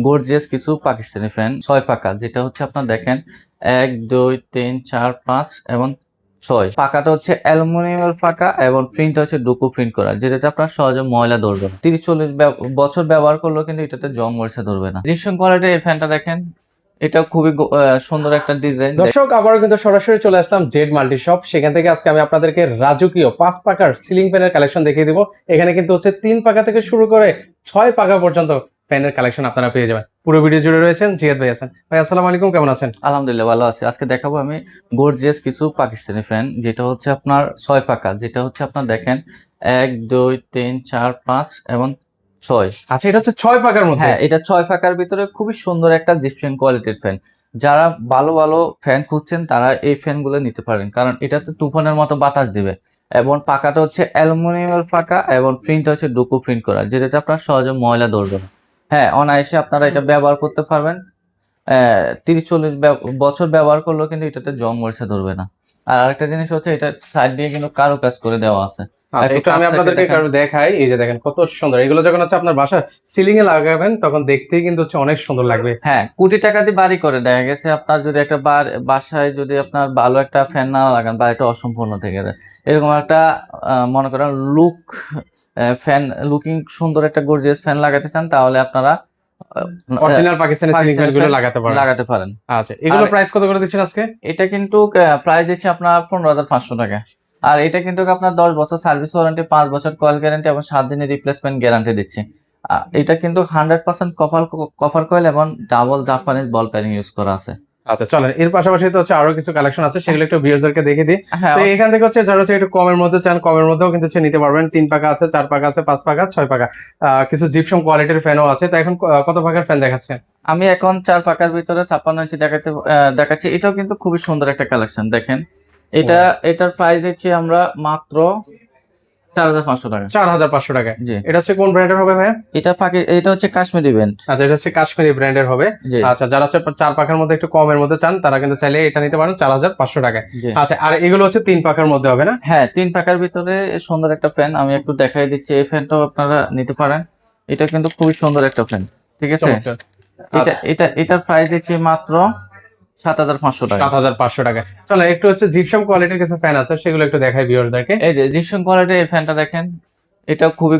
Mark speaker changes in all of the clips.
Speaker 1: Gorgeous কিছু Pakistani fan 6 পাকা, যেটা হচ্ছে আপনার দেখেন 1 2 3 4 5 এবং 6 পাকাটা হচ্ছে অ্যালুমিনিয়ামের পাকা এবং প্রিন্টটা হচ্ছে ডুকু প্রিন্ট করা, যেটাতে আপনার সহজে ময়লা ধরবে না। 30-40 বছর ব্যবহার করলেও কিন্তু এটাতে জং মরিচা ধরবে না। জিপসাম কোয়ালিটির এই ফ্যানটা দেখেন, এটা খুবই সুন্দর একটা ডিজাইন।
Speaker 2: দর্শক আবারও কিন্তু সরাসরি চলে আসলাম জেড মাল্টি শপ। সেখান থেকে আজকে আমি আপনাদেরকে রাজকীয় 5 পাকার সিলিং ফ্যানের কালেকশন দেখিয়ে দিব। এখানে কিন্তু হচ্ছে 3 পাকা থেকে শুরু করে 6 পাকা পর্যন্ত ফ্যানের কালেকশন আপনারা পেয়ে যাবেন। পুরো ভিডিও জুড়ে রয়েছেন জিয়াদ ভাই আছেন। ভাই আসসালামু আলাইকুম, কেমন আছেন?
Speaker 1: আলহামদুলিল্লাহ ভালো আছি। আজকে দেখাবো আমি গর্জিয়াস কিছু পাকিস্তানি ফ্যান, যেটা হচ্ছে আপনার 6 পাকা, যেটা হচ্ছে আপনার দেখেন 1 2 3 4 5 এবং 6।
Speaker 2: আচ্ছা, এটা হচ্ছে 6 পাকার মধ্যে।
Speaker 1: হ্যাঁ, এটা 6 পাকার ভিতরে খুবই সুন্দর একটা জিপসাম কোয়ালিটির ফ্যান। যারা ভালো ভালো ফ্যান খুঁজছেন তারা এই ফ্যানগুলো নিতে পারেন, কারণ এটাতে তুফানের মতো বাতাস দিবে এবং পাকাটা হচ্ছে অ্যালুমিনিয়ামের পাকা এবং প্রিন্টটা হচ্ছে ডুকু প্রিন্ট করা, যেটাতে আপনার সহজে ময়লা ধরবে না। হ্যাঁ, অনায়াসে আপনারা এটা ব্যবহার করতে পারবেন। 30-40 বছর ব্যবহার করলেও কিন্তু এটাতে জং মরিচা ধরবে না। আর আরেকটা জিনিস হচ্ছে, এটা সাইড দিয়ে কিন্তু কারুকাজ করে দেওয়া আছে।
Speaker 2: আচ্ছা, একটু আমি আপনাদেরকে দেখাই। এই যে দেখেন কত সুন্দর। এগুলো যখন হচ্ছে আপনার বাসার সিলিং এ লাগাবেন তখন দেখতেই কিন্তু হচ্ছে অনেক সুন্দর লাগবে।
Speaker 1: হ্যাঁ, কোটি টাকা দিয়ে বাড়ি করে দেখা গেছে। আপনার যদি একটা বাসায় যদি আপনার ভালো একটা ফ্যান না লাগান, বাড়িটা অসম্পূর্ণ থেকে যায়। এরকম একটা মনে করেন ফ্যান লুকিং সুন্দর একটা গর্জিয়াস ফ্যান লাগাতে চান, তাহলে আপনারা
Speaker 2: অরিজিনাল পাকিস্তানি সিলিং ফ্যান গুলো লাগাতে পারেন। আচ্ছা, এগুলো প্রাইস কত করে দিচ্ছেন আজকে?
Speaker 1: এটা কিন্তু প্রাইস দিচ্ছে আপনার 15,500 টাকা। আর এটা কিন্তু আপনার 10 বছর সার্ভিস ওয়ারেন্টি, 5 বছর কয়েল গ্যারান্টি এবং 7 দিনের রিপ্লেসমেন্ট গ্যারান্টি দিচ্ছে। এটা কিন্তু 100% কপার কয়েল এবং ডাবল জাপানিজ বল প্যারিং ইউজ করা আছে।
Speaker 2: আচ্ছা চলেন, এর পাশাপাশি তো হচ্ছে আরো কিছু কালেকশন আছে, সেগুলো একটু ভিউয়ারদেরকে দেখে দিই।
Speaker 1: হ্যাঁ,
Speaker 2: তো এখান থেকে হচ্ছে যারা হচ্ছে একটু কমের মধ্যে চান, কমের মধ্যেও কিন্তু হচ্ছে নিতে পারবেন। 3 পাকা আছে, 4 পাকা আছে, 5 পাকা, 6 পাকা। কিছু জিপসাম কোয়ালিটির ফ্যানও আছে। তো এখন কত পাকার ফ্যান দেখাচ্ছেন?
Speaker 1: আমি এখন 4 পাকার ভিতরে 56 ইঞ্চি দেখাচ্ছি। এটাও কিন্তু খুবই সুন্দর একটা কালেকশন দেখেন। এটার প্রাইস দিচ্ছি আমরা মাত্র 4,500 টাকা।
Speaker 2: 4,500 টাকা।
Speaker 1: জি।
Speaker 2: এটা হচ্ছে কোন ব্র্যান্ডের হবে ভাইয়া?
Speaker 1: এটা হচ্ছে কাশ্মীরি ব্যান্ড।
Speaker 2: আচ্ছা, এটা হচ্ছে কাশ্মীরি ব্র্যান্ডের হবে।
Speaker 1: জি।
Speaker 2: আচ্ছা, যারা হচ্ছে 4 পাখার মধ্যে একটু কমের মধ্যে চান তারা কিন্তু চাইলে এটা নিতে পারেন 4,500 টাকায়।
Speaker 1: জি।
Speaker 2: আচ্ছা, আর এগুলো হচ্ছে 3 পাখার মধ্যে হবে না?
Speaker 1: হ্যাঁ, 3 পাকার ভিতরে সুন্দর একটা ফ্যান আমি একটু দেখাই দিচ্ছি। এই ফ্যানটাও আপনারা নিতে পারেন। এটা কিন্তু খুবই সুন্দর একটা ফ্যান, ঠিক আছে?
Speaker 2: চমৎকার।
Speaker 1: এটার প্রাইস দিচ্ছি মাত্র 7,500 টাকা।
Speaker 2: 7,500 টাকা। চলো একটু হচ্ছে জিপসাম কোয়ালিটির কিছু ফ্যান আছে, সেগুলো একটু দেখাই ভিউয়ারদেরকে।
Speaker 1: এই যে জিপসাম কোয়ালিটির এই ফ্যানটা দেখেন, এটা খুবই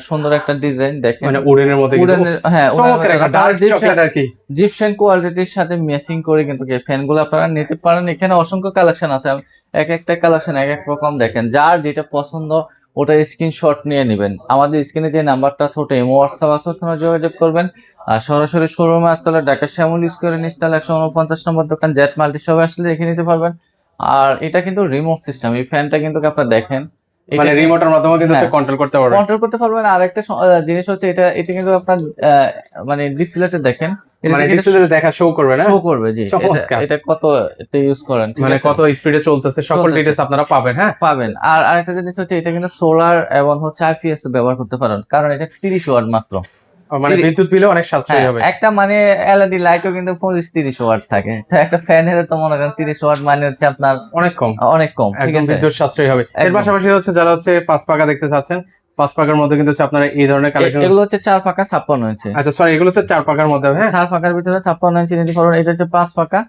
Speaker 1: সুন্দর একটা ডিজাইন দেখেন।
Speaker 2: মানে উডেনের মধ্যে কিন্তু
Speaker 1: হ্যাঁ,
Speaker 2: চমৎকার একটা ডার্ক চকলেট আর কি।
Speaker 1: জিপসাম কোয়ালিটির সাথে ম্যাচিং করে কিন্তু এই ফ্যানগুলো আপনারা নিতে পারেন। এখানে অসংখ্য কালেকশন আছে, এক একটা কালেকশন এক এক রকম দেখেন। যার যেটা পছন্দ ওটা স্ক্রিনশট নিয়ে নেবেন। আমাদের স্ক্রিনে যে নাম্বারটা আছে ওটা ইমো হোয়াটসঅ্যাপ আছে, ওখানে যোগাযোগ করবেন। আর সরাসরি শোরুমে আসতে হলে ঢাকা শ্যামল স্কয়ার ইনস্টল 149 নম্বর দোকান জেড মাল্টি শপে আসলে দেখে নিতে পারবেন। আর এটা কিন্তু রিমোট সিস্টেম। এই ফ্যানটা কিন্তু আপনারা দেখেন,
Speaker 2: মানে রিমোটের মাধ্যমে কিন্তু কন্ট্রোল করতে পারবেন।
Speaker 1: কন্ট্রোল করতে পারবেন। আর একটা জিনিস হচ্ছে, এটা কিন্তু আপনার মানে ডিসপ্লেতে দেখেন,
Speaker 2: মানে ডিসপ্লেতে দেখা শো করবে না?
Speaker 1: শো করবে। জি, এটা কত এতে ইউজ করেন,
Speaker 2: মানে কত স্পিডে চলতেছে সকল ডিটেইলস আপনারা পাবেন। হ্যাঁ,
Speaker 1: পাবেন। আর আরেকটা জিনিস হচ্ছে, এটা কিন্তু সোলার এবং হচ্ছে আইপিএস ব্যবহার করতে পারেন, কারণ এটা 30 ওয়াট মাত্র।
Speaker 2: মানে বিদ্যুৎ বিলও অনেক সাশ্রয়ী হবে।
Speaker 1: একটা মানে এলইডি লাইটও কিন্তু 25-30 ওয়াট থাকে। তো একটা ফ্যানের তো মনে করেন 30 ওয়াট মানে হচ্ছে আপনার
Speaker 2: অনেক কম,
Speaker 1: অনেক কম, ঠিক
Speaker 2: একদম
Speaker 1: আছে?
Speaker 2: বিদ্যুৎ সাশ্রয়ী হবে। এর পাশাপাশি হচ্ছে যারা হচ্ছে 5 পাকা দেখতে চাচ্ছেন, 5 পাকার মধ্যে কিন্তু হচ্ছে আপনারা এই ধরনের কালেকশন।
Speaker 1: এগুলো হচ্ছে 4 পাকা 56 ইঞ্চি।
Speaker 2: আচ্ছা সরি, এগুলো হচ্ছে 4 পাকার মধ্যে। হ্যাঁ,
Speaker 1: 4 পাকার ভিতরে 56 ইঞ্চি নিতে পারবেন। এটা হচ্ছে 5 পাকা।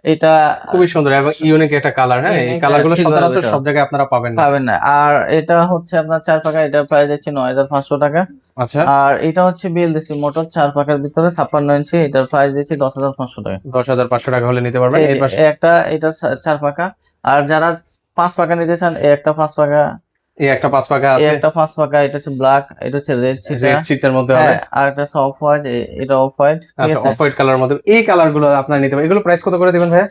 Speaker 1: এটা
Speaker 2: খুবই সুন্দর এবং ইউনিক একটা কালার। হ্যাঁ, এই কালারগুলো সচরাচর সব জায়গায় আপনারা পাবেন
Speaker 1: না। আর এটা হচ্ছে আপনার 4 পাকা, এটার প্রাইস হচ্ছে 9,500 টাকা।
Speaker 2: আচ্ছা,
Speaker 1: আর এটা হচ্ছে বিএলডিসি মোটর 4 পাকার ভিতরে 56 ইঞ্চি, এটার প্রাইস দিচ্ছি 10,500 টাকা।
Speaker 2: 10,500 টাকা হলে নিতে পারবেন। এই পাশে
Speaker 1: এটা 4 পাকা। আর যারা 5 পাকা নিতে চান, এই একটা 5 পাকা,
Speaker 2: এই একটা 5 পাকা আছে,
Speaker 1: এই একটা 5 পাকা। এটা হচ্ছে ব্ল্যাক, এটা হচ্ছে রেড
Speaker 2: শীতের মধ্যে হবে।
Speaker 1: আর একটা অফ হোয়াইট, এটা অফ হোয়াইট, ঠিক আছে?
Speaker 2: অফ হোয়াইট কালার মধ্যে এই কালারগুলো আপনারা নিতে পারবেন। এগুলো প্রাইস কত করে দিবেন ভাইয়া?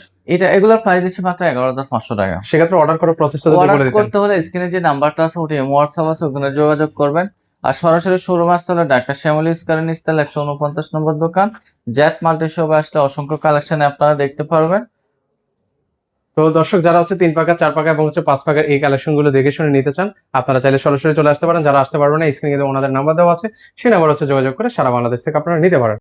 Speaker 1: এগুলোর প্রাইস দিচ্ছি মাত্র 11,500 টাকা।
Speaker 2: সেক্ষেত্রে অর্ডার করার প্রসেসটা যদি বলে দিতেন।
Speaker 1: করতে হলে স্ক্রিনে যে নাম্বারটা আছে ওটা হোয়াটসঅ্যাপ আছে, ওখানে যোগাযোগ করবেন। আর সরাসরি শোরুমে আসতে হলে ঢাকা শ্যামলী স্কয়ার ইনস্টল 149 নম্বর দোকান জেড মাল্টি শপে আসলে অসংখ্য কালেকশন আপনারা দেখতে পারবেন।
Speaker 2: তো দর্শক যারা হচ্ছে 3 পাকা, 4 পাকা এবং হচ্ছে 5 পাকার এই কালেকশন গুলো দেখে শুনে নিতে চান, আপনারা চাইলে সরাসরি চলে আসতে পারেন। যারা আসতে পারবেন না, স্ক্রিনে কিন্তু ওনাদের নাম্বার দেওয়া আছে, সেই নাম্বার হচ্ছে যোগাযোগ করে সারা বাংলাদেশ থেকে আপনারা নিতে পারেন।